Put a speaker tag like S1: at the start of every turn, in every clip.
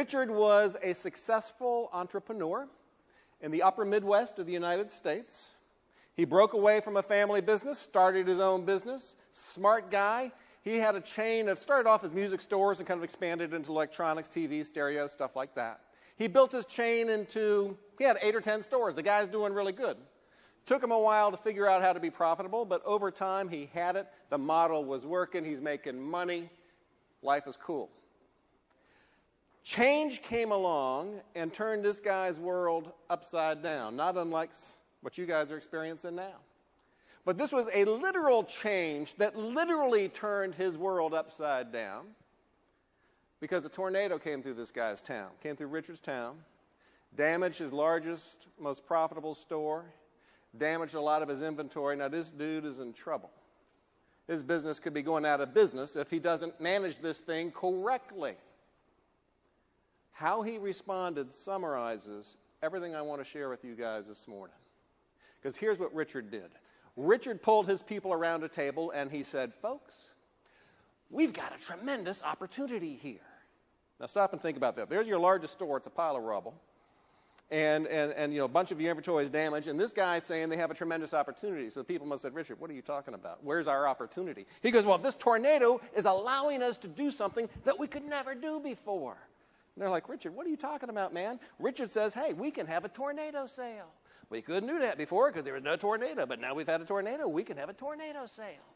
S1: Richard was a successful entrepreneur in the upper Midwest of the United States. He broke away from a family business, started his own business. Smart guy. He had a chain of, started off as music stores and kind of expanded into electronics, TV, stereo, stuff like that. He built his chain into, he had 8 or 10 stores. The guy's doing really good. Took him a while to figure out how to be profitable, but over time he had it. The model was working. He's making money. Life is cool. Change came along and turned this guy's world upside down, not unlike what you guys are experiencing now. But this was a literal change that literally turned his world upside down because a tornado came through this guy's town, came through Richard's town, damaged his largest, most profitable store, damaged a lot of his inventory. Now, this dude is in trouble. His business could be going out of business if he doesn't manage this thing correctly. How he responded summarizes everything I want to share with you guys this morning. Because here's what Richard did. Richard pulled his people around a table and he said, folks, we've got a tremendous opportunity here. Now stop and think about that. There's your largest store. It's a pile of rubble. And you know, a bunch of your inventory is damaged. And this guy's saying they have a tremendous opportunity. So the people must have said, Richard, what are you talking about? Where's our opportunity? He goes, well, this tornado is allowing us to do something that we could never do before. And they're like, Richard, what are you talking about, man? Richard says, hey, we can have a tornado sale. We couldn't do that before because there was no tornado, but now we've had a tornado. We can have a tornado sale.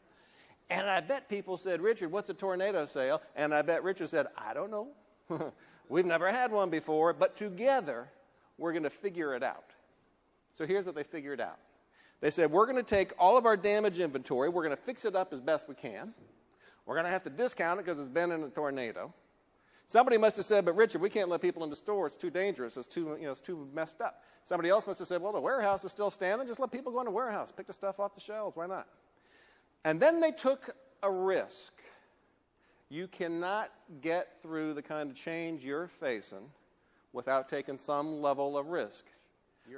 S1: And I bet people said, Richard, what's a tornado sale? And I bet Richard said, I don't know. We've never had one before, but together we're going to figure it out. So here's what they figured out. They said, we're going to take all of our damaged inventory. We're going to fix it up as best we can. We're going to have to discount it because it's been in a tornado. Somebody must have said, but Richard, we can't let people in the store. It's too dangerous. It's too messed up. Somebody else must have said, well, the warehouse is still standing. Just let people go in the warehouse. Pick the stuff off the shelves. Why not? And then they took a risk. You cannot get through the kind of change you're facing without taking some level of risk.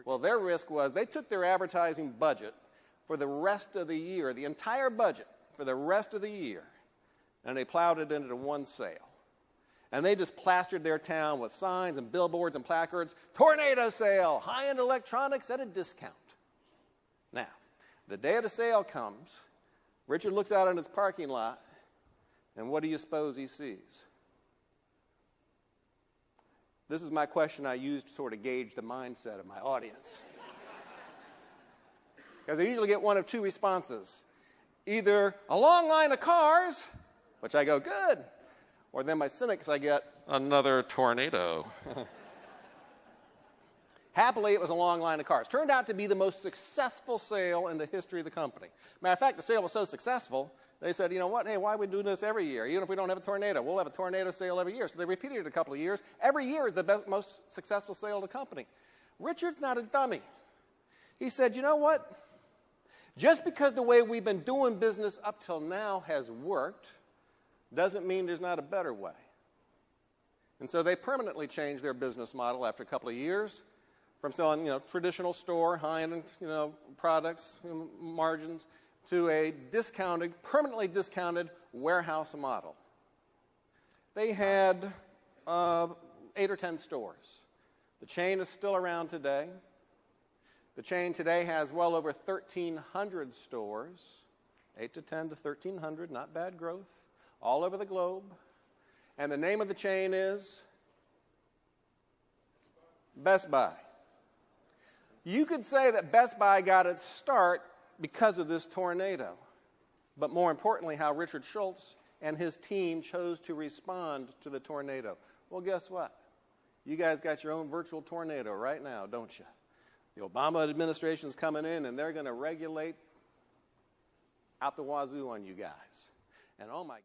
S1: Well, their risk was they took their advertising budget for the rest of the year, the entire budget for the rest of the year, and they plowed it into one sale. And they just plastered their town with signs and billboards and placards, tornado sale, high-end electronics at a discount. Now, the day of the sale comes, Richard looks out on his parking lot, and what do you suppose he sees? This is my question I use to sort of gauge the mindset of my audience. Because I usually get one of two responses. Either a long line of cars, which I go, good. Or then my cynics, I get another tornado. Happily, it was a long line of cars. Turned out to be the most successful sale in the history of the company. Matter of fact, the sale was so successful, they said, you know what, hey, why are we doing this every year? Even if we don't have a tornado, we'll have a tornado sale every year. So they repeated it a couple of years. Every year is the most successful sale of the company. Richard's not a dummy. He said, you know what? Just because the way we've been doing business up till now has worked, doesn't mean there's not a better way. And so they permanently changed their business model after a couple of years from selling, traditional store, high-end, products, margins, to a permanently discounted warehouse model. They had 8 or 10 stores. The chain is still around today. The chain today has well over 1,300 stores, 8 to 10 to 1,300, not bad growth, all over the globe. And the name of the chain is Best Buy. You could say that Best Buy got its start because of this tornado. But more importantly, how Richard Schultz and his team chose to respond to the tornado. Well, guess what? You guys got your own virtual tornado right now, don't you? The Obama administration's coming in, and they're going to regulate out the wazoo on you guys. And oh my God.